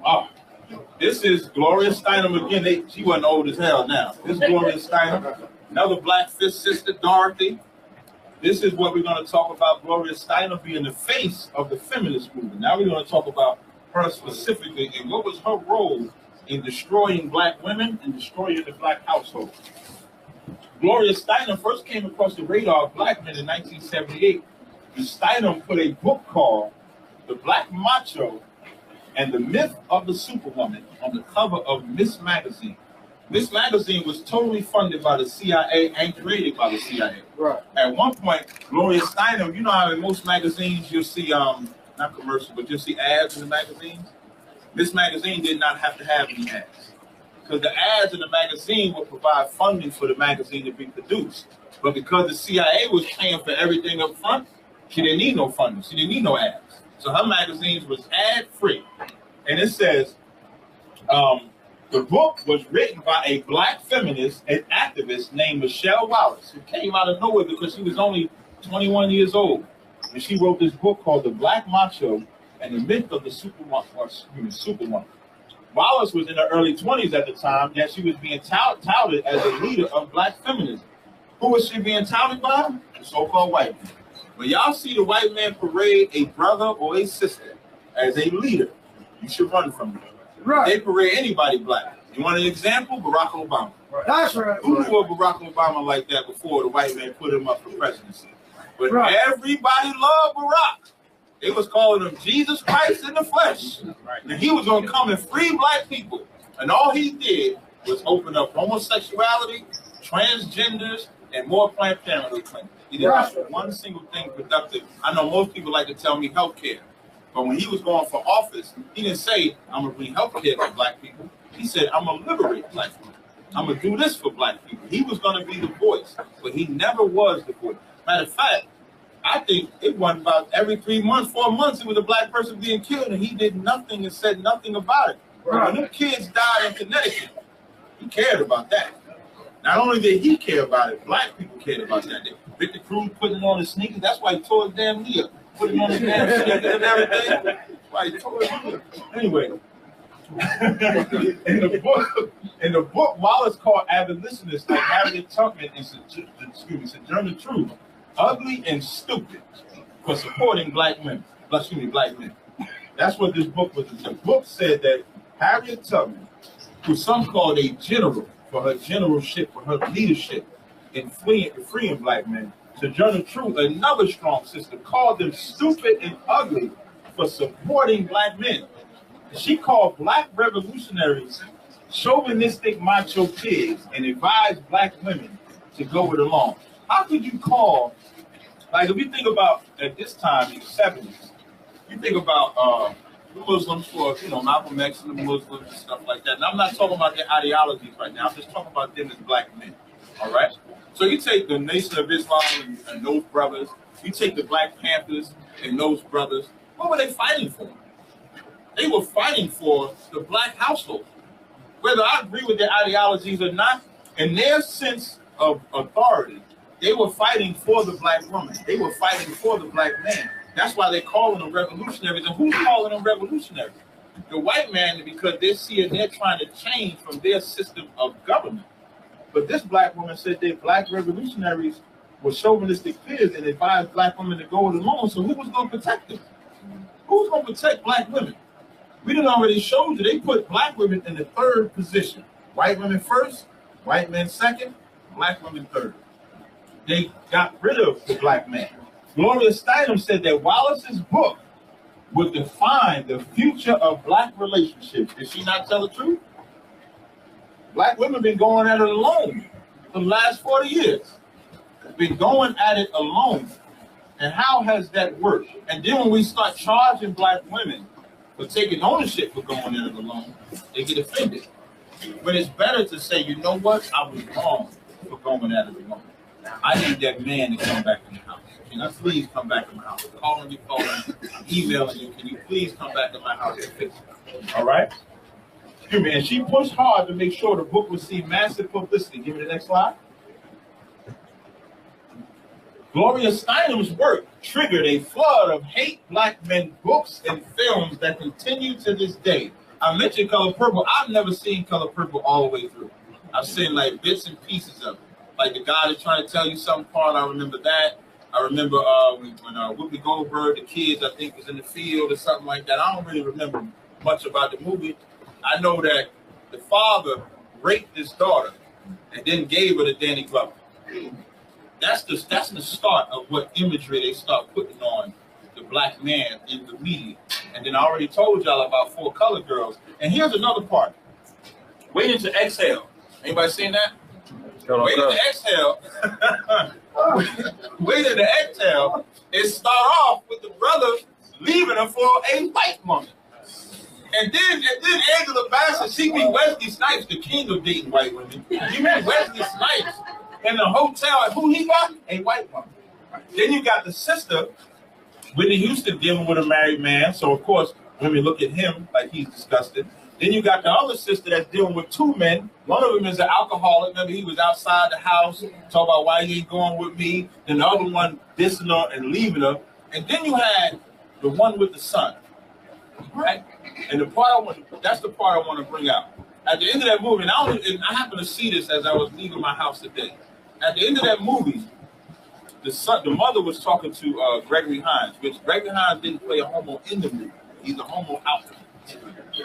Oh, this is Gloria Steinem again. She wasn't old as hell now. This is Gloria Steinem. Another black fifth sister, Dorothy. This is what we're going to talk about, Gloria Steinem being the face of the feminist movement. Now we're going to talk about her specifically and what was her role in destroying black women and destroying the black household. Gloria Steinem first came across the radar of black men in 1978. And Steinem put a book called The Black Macho and the Myth of the Superwoman on the cover of Miss Magazine. This magazine was totally funded by the CIA and created by the CIA. Right. At one point, Gloria Steinem, you know how in most magazines you'll see, not commercials, but you'll see ads in the magazines? This magazine did not have to have any ads. Because the ads in the magazine would provide funding for the magazine to be produced. But because the CIA was paying for everything up front, she didn't need no funding. She didn't need no ads. So her magazines was ad-free. And it says, the book was written by a black feminist and activist named Michelle Wallace, who came out of nowhere because she was only 21 years old. And she wrote this book called The Black Macho and the Myth of the Superwoman. Wallace was in her early 20s at the time, yet she was being touted as a leader of black feminism. Who was she being touted by? The so-called white man. When y'all see the white man parade a brother or a sister as a leader, you should run from them. Right. They parade anybody black. You want an example? Barack Obama. Right. That's right. Who knew of Barack Obama like that before the white man put him up for presidency? But everybody loved Barack. They was calling him Jesus Christ in the flesh. Right. And he was going to come and free black people. And all he did was open up homosexuality, transgenders, and more Planned Parenthood clinics. He didn't have one single thing productive. I know most people like to tell me health care. But when he was going for office, he didn't say, I'm going to bring health care to black people. He said, I'm going to liberate black people. I'm going to do this for black people. He was going to be the voice, but he never was the voice. Matter of fact, I think it wasn't about every 3 months, 4 months, it was a black person being killed, and he did nothing and said nothing about it. Right. When them kids died in Connecticut, he cared about that. Not only did he care about it, black people cared about that. Victor Cruz putting on his sneakers, that's why he tore his damn knee up. Putting on his damn sneakers and everything. That's why he tore his knee up. Anyway, in the book, Wallace called abolitionists like Harriet Tubman and Sojourner Truth ugly and stupid for supporting black men. Black men. That's what this book was. The book said that Harriet Tubman, who some called a general for her generalship, for her leadership in freeing black men, Sojourner Truth, another strong sister, called them stupid and ugly for supporting black men. She called black revolutionaries chauvinistic macho pigs and advised black women to go it along. How could you call, like if you think about at this time in the 70s, you think about the Muslims for, Malcolm X and the Muslims and stuff like that. And I'm not talking about their ideologies right now. I'm just talking about them as black men, all right? So you take the Nation of Islam and those brothers, you take the Black Panthers and those brothers, what were they fighting for? They were fighting for the black household. Whether I agree with their ideologies or not, in their sense of authority, they were fighting for the black woman. They were fighting for the black man. That's why they're calling them revolutionaries. And who's calling them revolutionaries? The white man, because they're trying to change from their system of government. But this black woman said that black revolutionaries were chauvinistic pigs and advised black women to go it alone. So who was going to protect them? Who's going to protect black women? We done already showed you they put black women in the third position. White women first, white men second, black women third. They got rid of the black man. Gloria Steinem said that Wallace's book would define the future of black relationships. Did she not tell the truth? Black women have been going at it alone for the last 40 years. Been going at it alone. And how has that worked? And then when we start charging black women for taking ownership for going at it alone, they get offended. But it's better to say, you know what? I was wrong for going at it alone. I need that man to come back in the house. Can I please come back in my house? Calling you, emailing you. Can you please come back to my house and fix it? All right? Excuse me. And she pushed hard to make sure the book would see massive publicity. Give me the next slide. Gloria Steinem's work triggered a flood of hate black men books and films that continue to this day. I mentioned Color Purple. I've never seen Color Purple all the way through. I've seen like bits and pieces of it. Like the guy that's trying to tell you something part, I remember that. I remember when Whoopi Goldberg, the kids, I think, was in the field or something like that. I don't really remember much about the movie. I know that the father raped his daughter and then gave her to Danny Glover. That's the start of what imagery they start putting on the black man in the media. And then I already told y'all about 4 Color Girls. And here's another part. Waiting to Exhale. Anybody seen that? Waiting to Exhale. Waiting to Exhale. It start off with the brother leaving her for a white woman. And then Angela Bassett, she meet Wesley Snipes, the king of dating white women. You met Wesley Snipes in the hotel, and who he got? A white woman. Then you got the sister, Whitney Houston, dealing with a married man. So, of course, women look at him like he's disgusted. Then you got the other sister that's dealing with 2 men. One of them is an alcoholic. Remember, he was outside the house, talking about why he ain't going with me. Then the other one dissing her and leaving her. And then you had the one with the son. Right? And the part that's the part I want to bring out. At the end of that movie, and I happened to see this as I was leaving my house today. At the end of that movie, the mother was talking to Gregory Hines, which Gregory Hines didn't play a homo in the movie. He's a homo out. So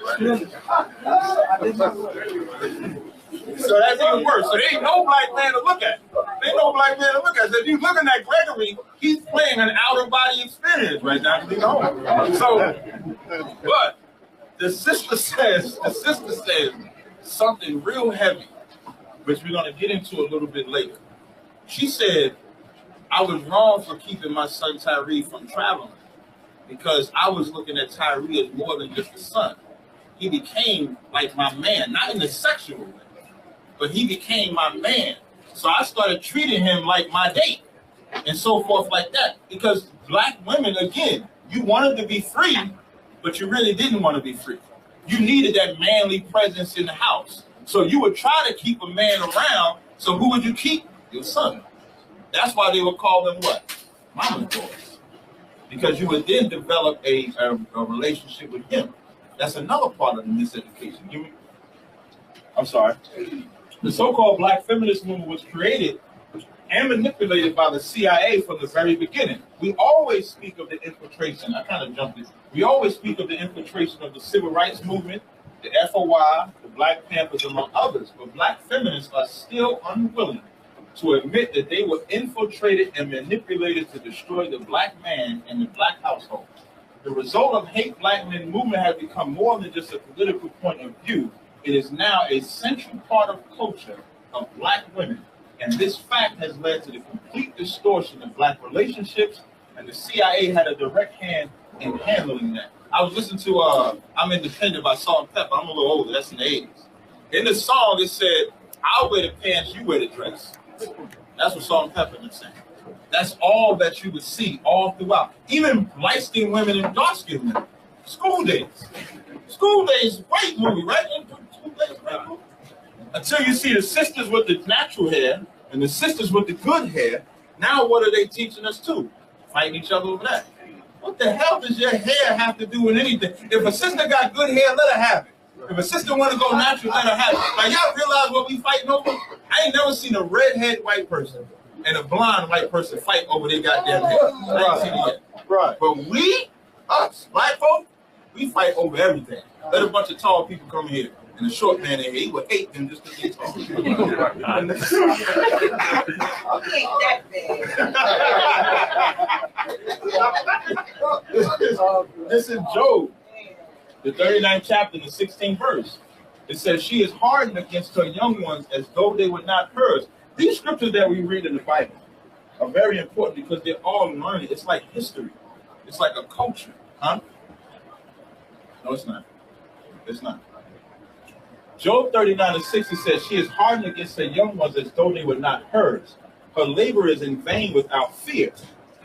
that's even worse. So there ain't no black man to look at. There ain't no black man to look at. So if you're looking at Gregory, he's playing an out-of-body experience right now. So, but the sister says something real heavy, which we're going to get into a little bit later. She said, I was wrong for keeping my son Tyree from traveling because I was looking at Tyree as more than just a son. He became like my man, not in a sexual way, but he became my man. So I started treating him like my date and so forth like that. Because black women, again, you wanted to be free, but you really didn't want to be free. You needed that manly presence in the house. So you would try to keep a man around. So who would you keep? Your son. That's why they would call them what? Mama's boys. Because you would then develop a relationship with him. That's another part of the miseducation. I'm sorry. The so-called black feminist movement was created and manipulated by the CIA from the very beginning. We always speak of the infiltration. I kind of jumped it. We always speak of the infiltration of the civil rights movement, the FOI, the Black Panthers, among others. But black feminists are still unwilling to admit that they were infiltrated and manipulated to destroy the black man and the black household. The result of hate black men movement has become more than just a political point of view. It is now a central part of culture of black women. And this fact has led to the complete distortion of black relationships, and the CIA had a direct hand in handling that. I was listening to I'm Independent by Salt-N-Pepa. I'm a little older, that's in the 80s. In the song, it said, I'll wear the pants, you wear the dress. That's what Salt-N-Pepa is saying. That's all that you would see all throughout. Even light-skinned women and dark-skinned women. School Days. School Days, great movie, right? School Days, great movie. Until you see the sisters with the natural hair and the sisters with the good hair, now what are they teaching us too? Fighting each other over that. What the hell does your hair have to do with anything? If a sister got good hair, let her have it. If a sister want to go natural, let her have it. Like, y'all realize what we fighting over? I ain't never seen a redhead white person and a blonde white person fight over their goddamn hair. I ain't seen it yet. Right. But we, us, black folk, we fight over everything. Let a bunch of tall people come here. And the short man in here, he would hate them just because they tall. This is Job, the 39th chapter, the 16th verse. It says, she is hardened against her young ones as though they were not hers. These scriptures that we read in the Bible are very important because they're all learning. It's like history. It's like a culture. Huh? No, it's not. It's not. Job 39:6 says, she is hardened against her young ones as though they were not hers. Her labor is in vain without fear.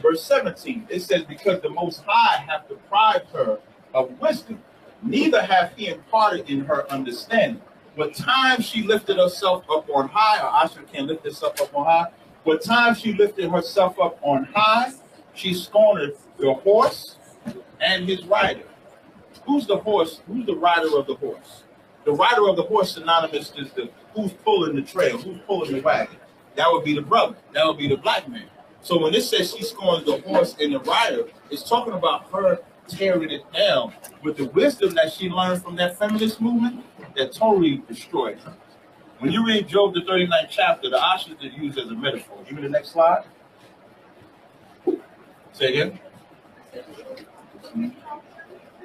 Verse 17, it says, because the Most High hath deprived her of wisdom, neither hath he imparted in her understanding. What time she lifted herself up on high, or I.S.U.P.K can't lift herself up on high. What time she lifted herself up on high, she scorned the horse and his rider. who's the horse? Who's the rider of the horse? The rider of the horse synonymous is the who's pulling the trail, who's pulling the wagon. That would be the brother. That would be the black man. So when it says she scorns the horse and the rider, it's talking about her tearing it down with the wisdom that she learned from that feminist movement that totally destroyed her. When you read Job, the 39th chapter, the ostrich is used as a metaphor. Give me the next slide. Say again.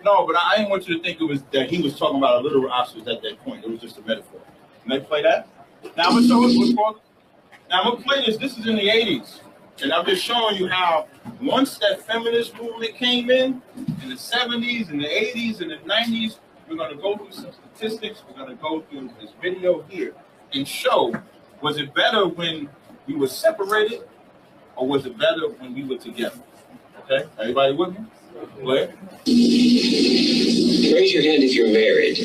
No, but I didn't want you to think it was that he was talking about a literal ostrich at that point. It was just a metaphor. Can I play that? Now I'm gonna show us what's called. Now I'm gonna play this. This is in the 80s. And I'm just showing you how once that feminist movement came in the 70s and the 80s and the 90s, we're going to go through some statistics. We're going to go through this video here and show, was it better when we were separated or was it better when we were together? Okay, everybody with me? Go ahead. Raise your hand if you're married.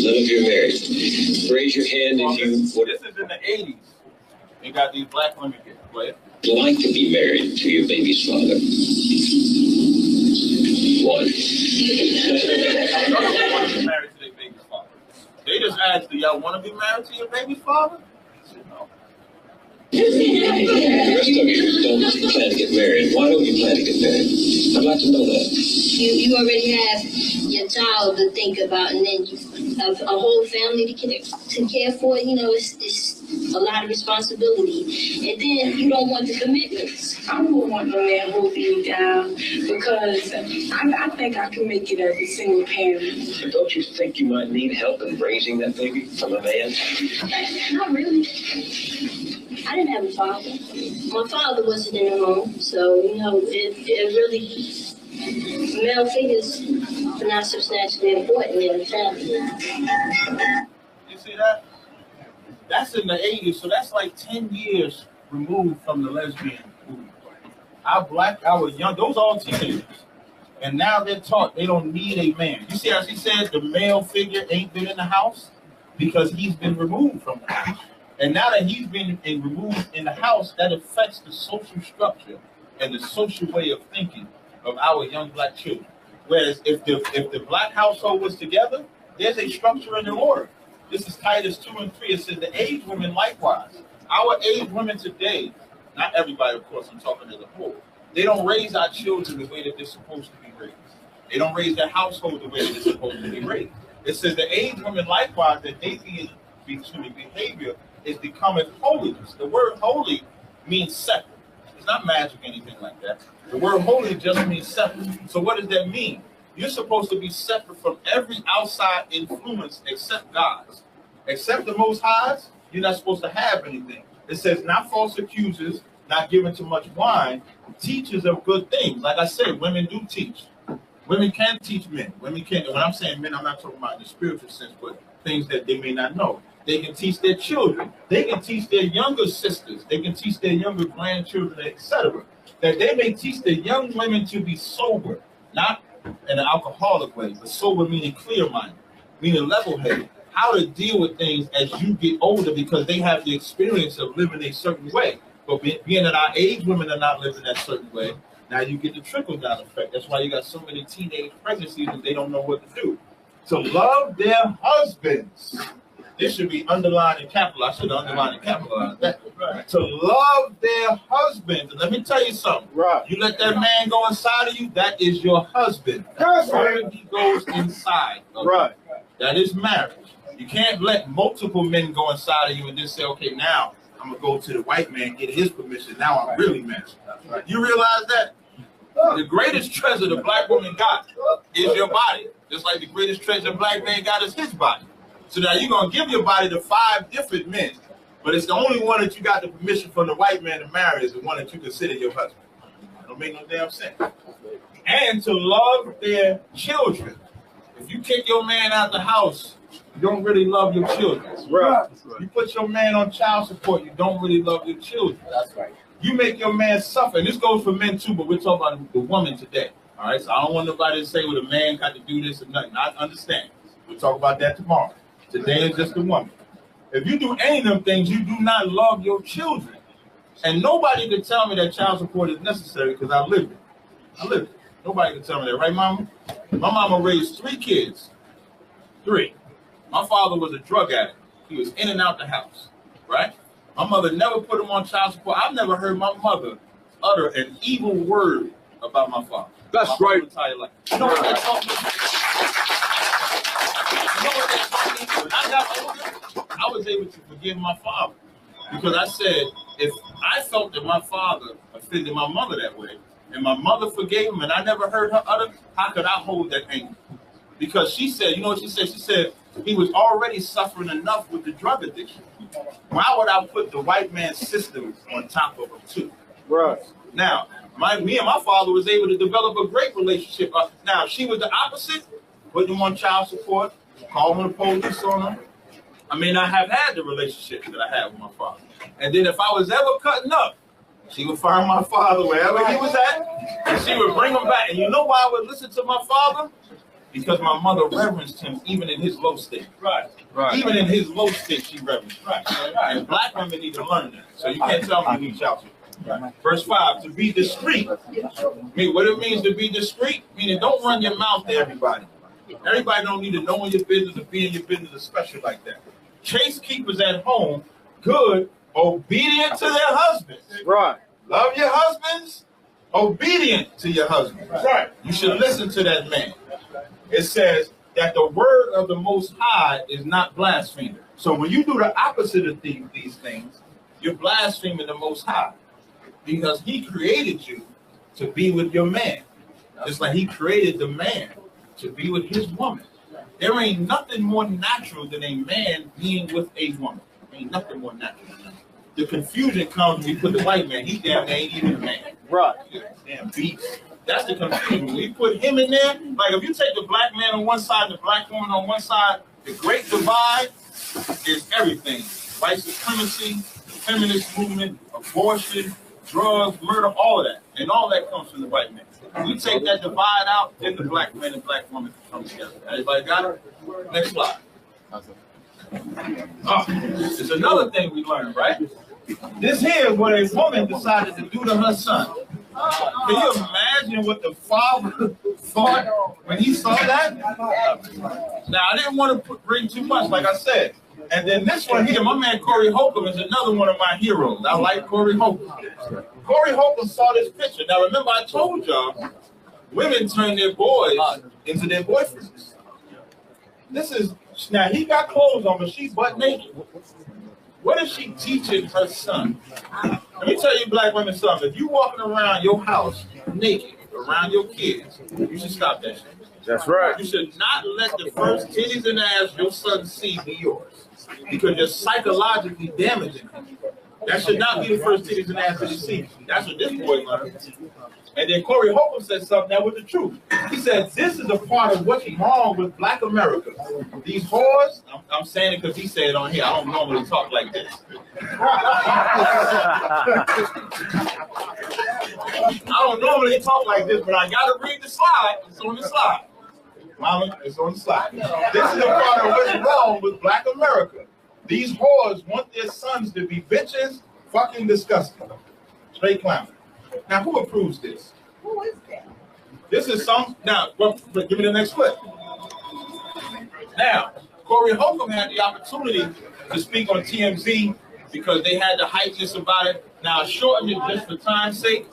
None of you are married. Raise your hand if you... This is in the 80s. They got these black women here. Go ahead. Like to be married to your baby's father. One. None of them want to be married to their baby's father. They just asked, do y'all want to be married to your baby's father? I said, no. The rest of you don't plan to get married. Why don't you plan to get married? I'd like to know that. You already have your child to think about, and then you have a whole family to care for. You know, it's a lot of responsibility. And then you don't want the commitments. I don't want no man holding me down because I think I can make it as a single parent. But don't you think you might need help in raising that baby from a man? Not really. I didn't have a father. My father wasn't in the home, so, you know, it really, male figures are not substantially important in the family. You see that? That's in the 80s, so that's like 10 years removed from the lesbian movement. Our young, those are all teenagers. And now they're taught they don't need a man. You see how she said the male figure ain't been in the house? Because he's been removed from the house. And now that he's been removed in the house, that affects the social structure and the social way of thinking of our young black children. Whereas if the black household was together, there's a structure and an order. This is Titus 2 and 3. It says the aged women likewise. Our aged women today, not everybody, of course, I'm talking as a whole, they don't raise our children the way that they're supposed to be raised. They don't raise their household the way that they're supposed to be raised. It says the aged women likewise, that they behavior is becoming holiness. The word holy means separate. It's not magic or anything like that. The word holy just means separate. So what does that mean? You're supposed to be separate from every outside influence except God's. Except the Most High's, you're not supposed to have anything. It says not false accusers, not given to much wine, teachers of good things. Like I said, women do teach. Women can teach men. Women can. When I'm saying men, I'm not talking about in the spiritual sense, but things that they may not know. They can teach their children. They can teach their younger sisters. They can teach their younger grandchildren, etc. That they may teach the young women to be sober, not in an alcoholic way, but sober meaning clear-minded, meaning level-headed. How to deal with things as you get older because they have the experience of living a certain way. But being that our age women are not living that certain way, now you get the trickle-down effect. That's why you got so many teenage pregnancies and they don't know what to do. To love their husbands. This should be underlined and capitalized. I should have underlined and capitalized that. Right. To love their husbands. And let me tell you something. Right. You let that man go inside of you, that is your husband. That's right. He goes inside. Okay? Right. That is marriage. You can't let multiple men go inside of you and just say, okay, now I'm going to go to the white man, get his permission. Now I'm really married. Right. You realize that? The greatest treasure the black woman got is your body. Just like the greatest treasure the black man got is his body. So now you're going to give your body to 5 different men, but it's the only one that you got the permission from the white man to marry is the one that you consider your husband. Don't make no damn sense. And to love their children. If you kick your man out the house, you don't really love your children. Right. You put your man on child support, you don't really love your children. That's right. You make your man suffer. And this goes for men too, but we're talking about the woman today. All right, so I don't want nobody to say, well, the man got to do this or nothing. I understand. We'll talk about that tomorrow. Today is just the woman. If you do any of them things, you do not love your children. And nobody can tell me that child support is necessary because I lived it. I lived it. Nobody can tell me that, right, Mama? My mama raised 3 kids. 3. My father was a drug addict. He was in and out the house, right? My mother never put him on child support. I've never heard my mother utter an evil word about my father. That's my right. Entire life. You know what they taught me? You know what they taught me? When I got older, I was able to forgive my father. Because I said, if I felt that my father offended my mother that way, and my mother forgave him, and I never heard her utter, how could I hold that anger? Because she said, you know what she said? She said he was already suffering enough with the drug addiction. Why would I put the white man's system on top of him too? Right. Now, me and my father was able to develop a great relationship. Now, she was the opposite, putting him on child support, calling the police on him. I may not have had the relationship that I had with my father. And then if I was ever cutting up, she would find my father wherever he was at, and she would bring him back. And you know why I would listen to my father? Because my mother reverenced him even in his low state. Right. Even in his low state, she reverenced him. And black women need to learn that. So you can't tell me you need child support. Verse 5, to be discreet. I mean, what it means to be discreet, meaning don't run your mouth to everybody. Everybody don't need to know in your business or be in your business, especially like that. Chase keepers at home, good, obedient to their husbands. Right. Love your husbands, obedient to your husbands. Right. You should listen to that man. It says that the word of the Most High is not blasphemy. So when you do the opposite of these things, you're blaspheming the Most High. Because he created you to be with your man. Just like he created the man to be with his woman. There ain't nothing more natural than a man being with a woman. Ain't nothing more natural. The confusion comes when you put the white man. He damn near ain't even a man. Right. Damn beast. That's the confusion. When you put him in there, like if you take the black man on one side, the black woman on one side, the great divide is everything. White supremacy, feminist movement, abortion, drugs, murder, all of that. And all that comes from the white man. If you take that divide out, then the black man and black woman come together. Everybody got it? Next slide. Oh, it's another thing we learned, right? This here is what a woman decided to do to her son. Can you imagine what the father thought when he saw that? Now, I didn't want to bring too much, like I said. And then this one here, my man Corey Holcomb is another one of my heroes. I like Corey Holcomb. Corey Holcomb saw this picture. Now, remember I told y'all, women turn their boys into their boyfriends. This is, now he got clothes on, but she's butt naked. What is she teaching her son? Let me tell you, black women, something. If you walking around your house naked, around your kids, you should stop that shit. That's right. You should not let the first titties and ass your son see be yours, because you're psychologically damaging him. That should not be the first titties and ass that he sees. That's what this boy learned. And then Corey Holcomb said something that was the truth. He said, this is a part of what's wrong with black America. These whores, I'm saying it because he said it on here. I don't normally talk like this. I don't normally talk like this, but I got to read the slide. It's on the slide. Mama, it's on the slide. This is a part of what's wrong with black America. These whores want their sons to be bitches, fucking disgusting. Straight clown. Now, who approves this? Who is that? This is some. Now, well, give me the next clip. Now, Corey Holcomb had the opportunity to speak on TMZ because they had to hype this about it. Now, I shortened it just for time's sake,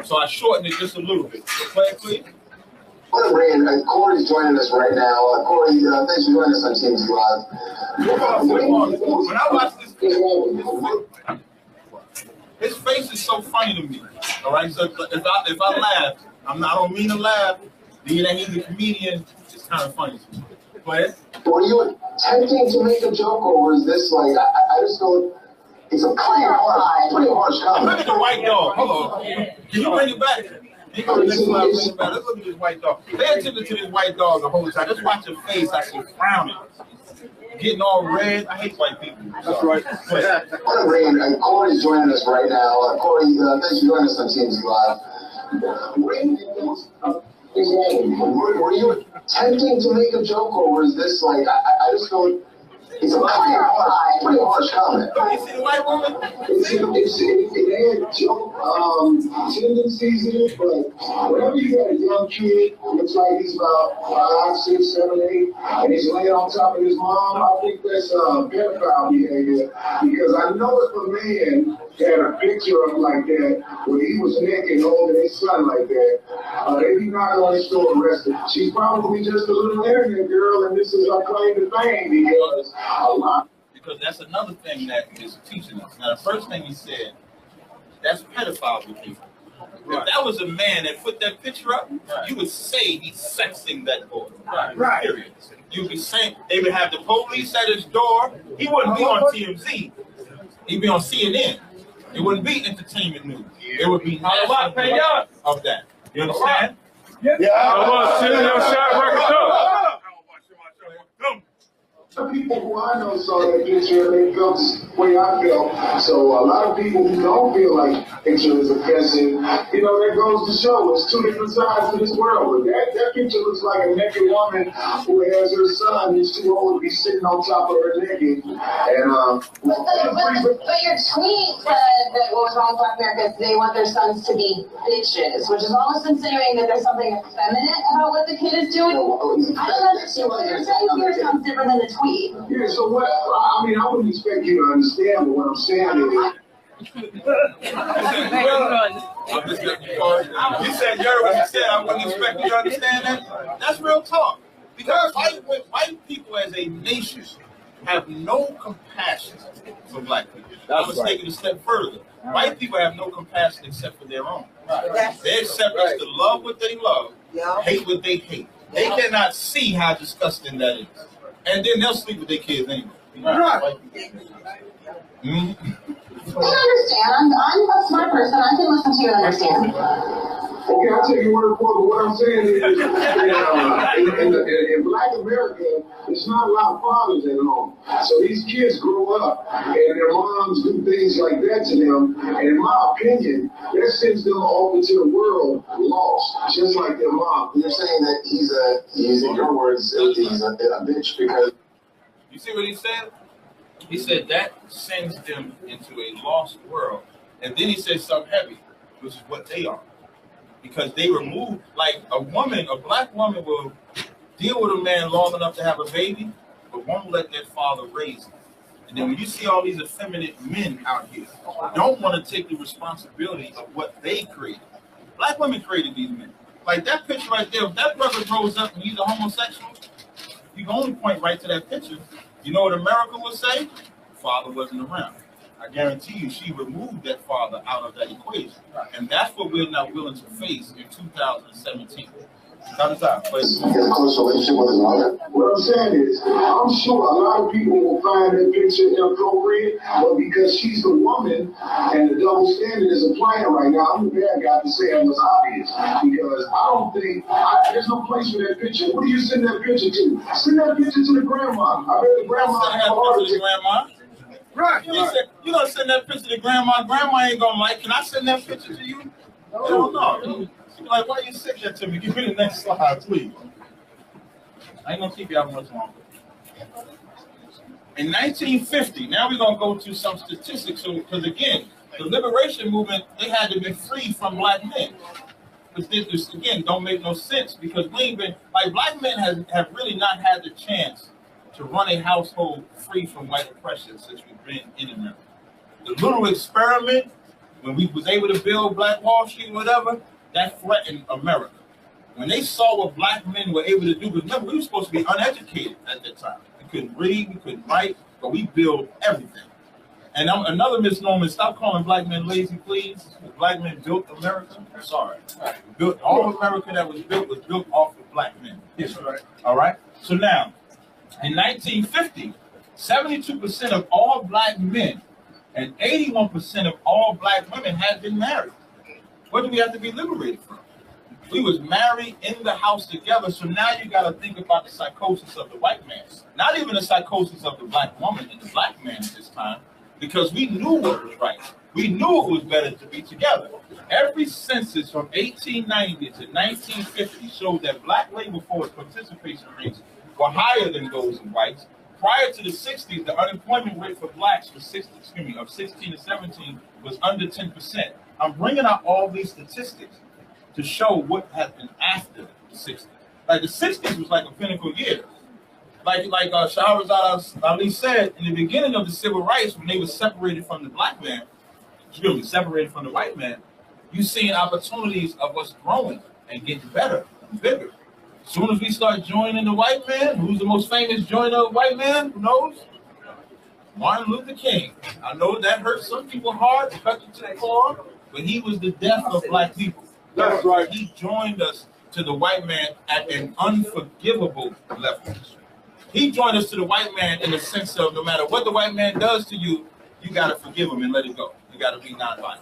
so I shortened it just a little bit. So play it, please. Corey's joining us right now. Corey, thanks for joining us on TMZ Live. When I watch this, his face is so funny to me. All right, so if I laugh, I don't mean to laugh. Being that he's a comedian, it's kind of funny to me. Play it. Were you attempting to make a joke, or was this like I just don't? It's a pretty harsh comment. Look at the white dog. Hold on. Can you bring it back? Let's look at this white dog. Pay attention to this white dog the whole time. Just watch her face like she's frowning. Getting all red. I hate white people. That's right. Corey's joining us right now. Corey, thanks for joining us on TMZ Live. Were you attempting to make a joke, or was this like I just don't? It's a pretty harsh comment. You see the white woman? It had joke tendencies in it, but whenever you got a young kid, looks like he's about 5, 6, 7, 8, and he's laying on top of his mom, I think that's pedophile behavior. Because I know if a man had a picture of him like that, where he was naked holding his son like that, they'd be not going to still arrested. She's probably just a little arrogant girl, and this is her claim to fame because a lot. Because that's another thing that is teaching us. Now, the first thing he said, that's pedophile behavior. If that was a man that put that picture up, you would say he's sexing that boy. Right. Period. You would be saying, they would have the police at his door. He wouldn't be on TMZ. He'd be on CNN. It wouldn't be entertainment news. It would be national news of that. You understand? People who I know saw that picture and they felt the way I felt. So a lot of people who don't feel like the picture is offensive, you know, that goes to show it's two different sides to this world. But that picture looks like a naked woman who has her son who's too old to be sitting on top of her naked. And but your tweet said that what was wrong with Black America is they want their sons to be bitches, which is almost insinuating that there's something effeminate about what the kid is doing. I don't understand what you're saying. Yours sounds different than the tweet. Yeah, so what, I mean, I wouldn't expect you to understand, but what I'm saying is... You said, Jerry, what you said, I wouldn't expect you to understand that. That's real talk. Because white people as a nation have no compassion for black people. I was taking it a step further. White people have no compassion except for their own. They accept us to love what they love, hate what they hate. They cannot see how disgusting that is. And then they'll sleep with their kids anyway. I can understand. I'm a smart person. I can listen to you and understand. Okay, I'll take your word for it, but what I'm saying is, in Black America, there's not a lot of fathers at home. So these kids grow up, and their moms do things like that to them, and in my opinion, that sends them off into the world lost, just like their mom. You're saying that he's in your words, he's a bitch because... You see what he said? He said that sends them into a lost world. And then he said something heavy, which is what they are. Because they remove, like a black woman will deal with a man long enough to have a baby, but won't let that father raise him. And then when you see all these effeminate men out here, don't want to take the responsibility of what they created. Black women created these men. Like that picture right there, if that brother grows up and he's a homosexual, you can only point right to that picture. You know what America would say? Father wasn't around. I guarantee you she removed that father out of that equation. And that's what we're not willing to face in 2017. Close relationship with his mother. What I'm saying is, I'm sure a lot of people will find that picture inappropriate, but because she's the woman and the double standard is applying right now, I'm the bad guy to say it was obvious. Because I don't think, there's no place for that picture. What do you send that picture to? Send that picture to the grandma. I bet the grandma had a heart attack. Right. You gonna send that picture to grandma? Grandma ain't gonna like, can I send that picture to you? Hell no. She's like, why you send that to me? Give me the next slide, please. I ain't gonna keep you out much longer. In 1950, now we're gonna go to some statistics, because again, the liberation movement, they had to be free from black men. Because this again don't make no sense, because we ain't been, like, black men have really not had the chance to run a household free from white oppression since we've been in America. The little experiment, when we was able to build Black Wall Street, whatever, that threatened America. When they saw what black men were able to do, because remember, we were supposed to be uneducated at that time. We couldn't read, we couldn't write, but we built everything. And another misnomer is stop calling black men lazy, please. Black men built America. Sorry. Built all of America that was built off of black men. Yes, right. All right. So now, in 1950, 72% of all black men and 81% of all black women had been married. What do we have to be liberated from? We was married in the house together, so now you got to think about the psychosis of the white man. Not even the psychosis of the black woman and the black man at this time, because we knew what was right. We knew it was better to be together. Every census from 1890 to 1950 showed that black labor force participation rates were higher than those of whites, Prior to the 60s, the unemployment rate for blacks was 16 to 17 was under 10%. I'm bringing out all these statistics to show what happened after the 60s. Like the 60s was like a pinnacle year. Like Shahrazad Ali said, in the beginning of the civil rights, when they were separated from the black man, separated from the white man, you seeing opportunities of us growing and getting better and bigger. As soon as we start joining the white man, who's the most famous joiner of white man? Who knows? Martin Luther King. I know that hurt some people hard, cut you to the core, but he was the death of black people. That's right. He joined us to the white man at an unforgivable level. He joined us to the white man in the sense of no matter what the white man does to you, you got to forgive him and let it go. You got to be nonviolent.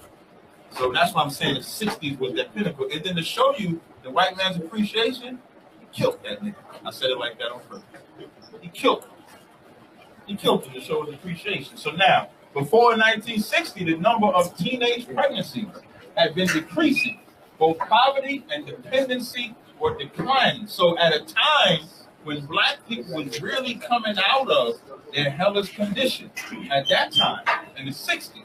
So that's why I'm saying the 60s was that pinnacle. And then to show you the white man's appreciation, he killed that nigga. I said it like that on purpose. He killed him. He killed him to show his appreciation. So now, before 1960, the number of teenage pregnancies had been decreasing. Both poverty and dependency were declining. So at a time when black people was really coming out of their hellish condition, at that time, in the 60s,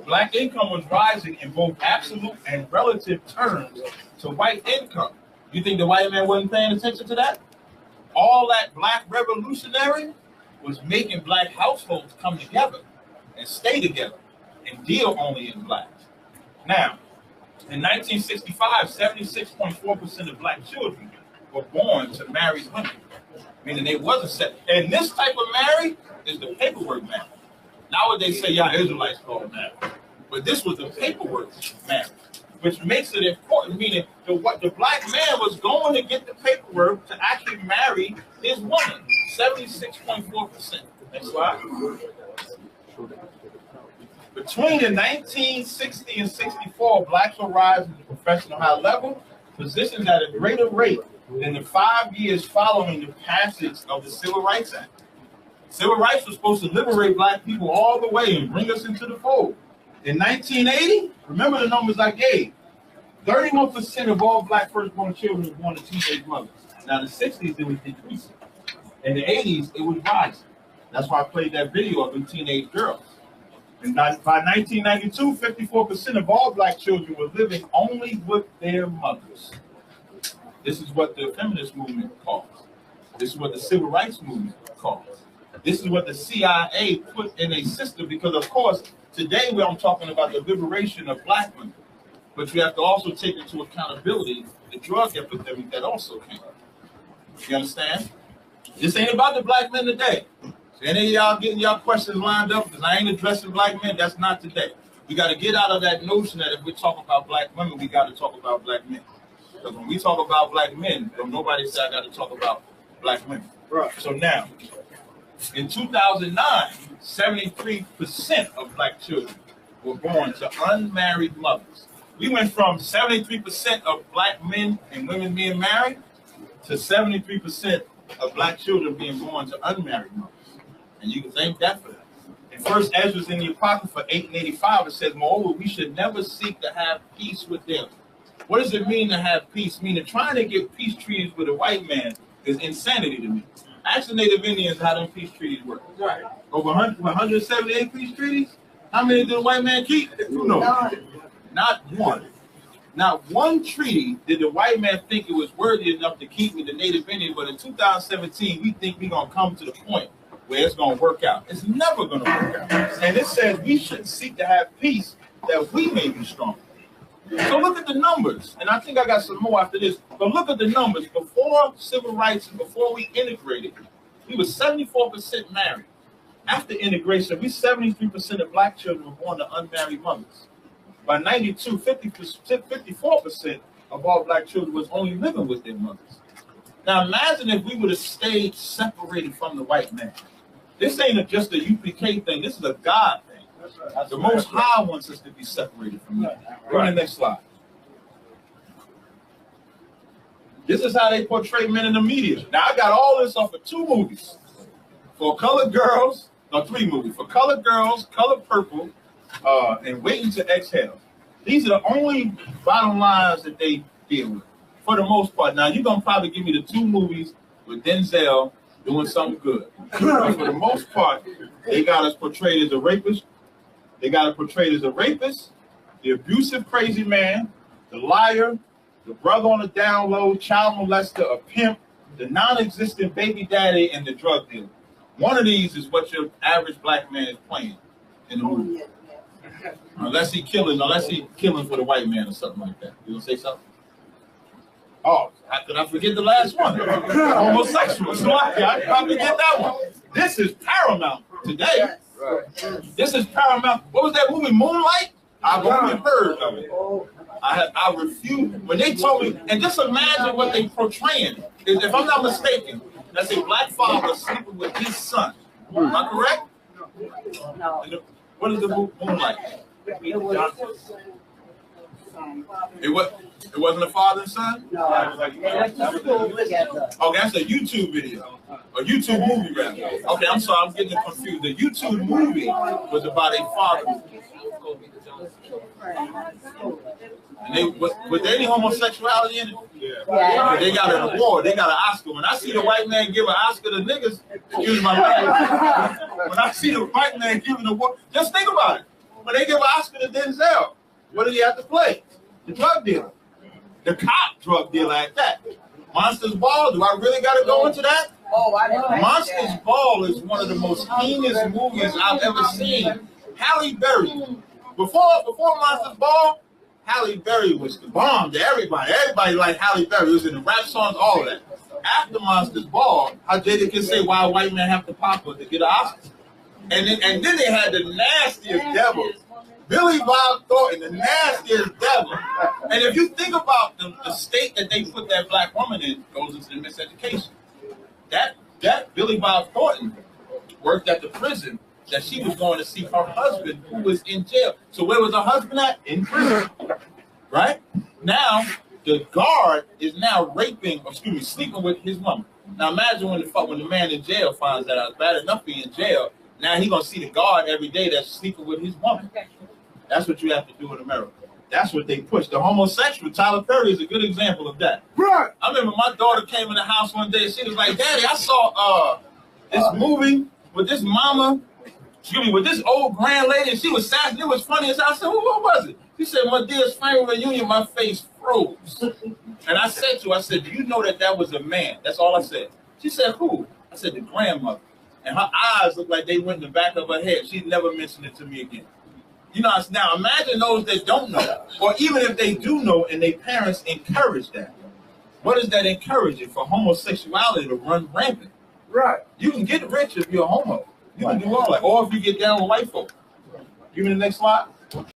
black income was rising in both absolute and relative terms to white income. You think the white man wasn't paying attention to that? All that black revolutionary was making black households come together and stay together and deal only in blacks. Now, in 1965, 76.4% of black children were born to married women, meaning they wasn't set. And this type of marriage is the paperwork marriage. Nowadays, say y'all Israelites call it marriage, but this was the paperwork marriage, which makes it important. Meaning, the black man was going to get the paperwork to actually marry his woman. 76.4%. Next slide. Between the 1960 and 64, blacks will rise to the professional high level positions at a greater rate than the 5 years following the passage of the Civil Rights Act. Civil rights was supposed to liberate black people all the way and bring us into the fold. In 1980, remember the numbers I gave, 31% of all black firstborn children were born to teenage mothers. Now in the 60s, it was decreasing. In the 80s, it was rising. That's why I played that video of them teenage girls. And by 1992, 54% of all black children were living only with their mothers. This is what the feminist movement calls. This is what the civil rights movement calls. This is what the CIA put in a system because, of course, today I'm talking about the liberation of black women. But you have to also take into accountability the drug epidemic that also came up. You understand? This ain't about the black men today. So any of y'all getting y'all questions lined up because I ain't addressing black men, that's not today. We got to get out of that notion that if we talk about black women, we got to talk about black men. Because when we talk about black men, don't nobody say I got to talk about black women. Right. So now, in 2009, 73% of black children were born to unmarried mothers. We went from 73% of black men and women being married to 73% of black children being born to unmarried mothers. And you can thank that for that. In First Ezra's in the Apocrypha 8:85, it says, moreover, we should never seek to have peace with them. What does it mean to have peace? Meaning trying to get peace treaties with a white man is insanity to me. Ask the Native Indians how them peace treaties work. Right. Over 178 peace treaties? How many did the white man keep? Who knows? Not one. Not one treaty did the white man think it was worthy enough to keep with the Native Indian, but in 2017, we think we're going to come to the point where it's going to work out. It's never going to work out. And it says we should seek to have peace that we may be strong. So look at the numbers. And I think I got some more after this. But look at the numbers. Before civil rights and before we integrated, we were 74% married. After integration, we 73% of black children were born to unmarried mothers. By 92, 54% of all black children was only living with their mothers. Now imagine if we would have stayed separated from the white man. This ain't just a U.P.K. thing. This is a God thing. The Most High wants us to be separated from that. Go to the next slide. This is how they portray men in the media. Now, I got all this off of 2 movies. For Colored Girls, no, 3 movies. For Colored Girls, Color Purple, and Waiting to Exhale. These are the only bottom lines that they deal with, for the most part. Now, you're going to probably give me the 2 movies with Denzel doing something good. But for the most part, they got us portrayed as a rapist. They got us portrayed as a rapist, the abusive, crazy man, the liar, the brother on the down low, child molester, a pimp, the non-existent baby daddy, and the drug dealer. One of these is what your average black man is playing in the movie. Unless he killing for the white man or something like that. You gonna say something? Oh, how could I forget the last one? Homosexual. So I forget that one. This is paramount today. This is paramount. What was that movie, Moonlight? I've only heard of it. I refuse. When they told me, and just imagine what they portraying. If I'm not mistaken, that's a black father sleeping with his son. Am I correct? No. What is the movie Moonlight? It wasn't a father and son? No. Okay, that's a YouTube video. A YouTube movie, rather. Okay, I'm sorry, I'm getting confused. The YouTube movie was about a father. And was there any homosexuality in it? Yeah. They got an award. They got an Oscar. When I see the white man give an Oscar to niggas, excuse my language. When I see the white man giving an award, just think about it. When they give an Oscar to Denzel, what did he have to play? The drug dealer. The cop drug dealer at that. Monsters Ball, do I really got to go into that? Oh, I didn't. Monsters Ball is one of the most heinous movies I've ever seen. Halle Berry. Before Monsters Ball, Halle Berry was the bomb to everybody. Everybody liked Halle Berry. It was in the rap songs, all of that. After Monsters Ball, how Jada can say why a white man have to pop her to get an Oscar. And then they had the nastiest devil. Billy Bob Thornton, the nastiest devil. And if you think about the state that they put that black woman in, goes into the miseducation. That Billy Bob Thornton worked at the prison that she was going to see her husband who was in jail. So where was her husband at? In prison. Right? Now, the guard is now sleeping with his woman. Now imagine when the man in jail finds that out. It's bad enough being in jail. Now he's going to see the guard every day that's sleeping with his woman. That's what you have to do in America. That's what they push. The homosexual, Tyler Perry is a good example of that. Right. I remember my daughter came in the house one day and she was like, Daddy, I saw this movie with this with this old grand lady, and she was sassy. It was funny as I said, well, what was it? She said, my dearest family reunion, my face froze. And I said to her, do you know that was a man? That's all I said. She said, who? I said, the grandmother. And her eyes looked like they went in the back of her head. She never mentioned it to me again. You know, now imagine those that don't know, or even if they do know and their parents encourage that. What is that encouraging? For homosexuality to run rampant. Right. You can get rich if you're a homo. You can do all that. Or if you get down with white folk. Give me the next slide.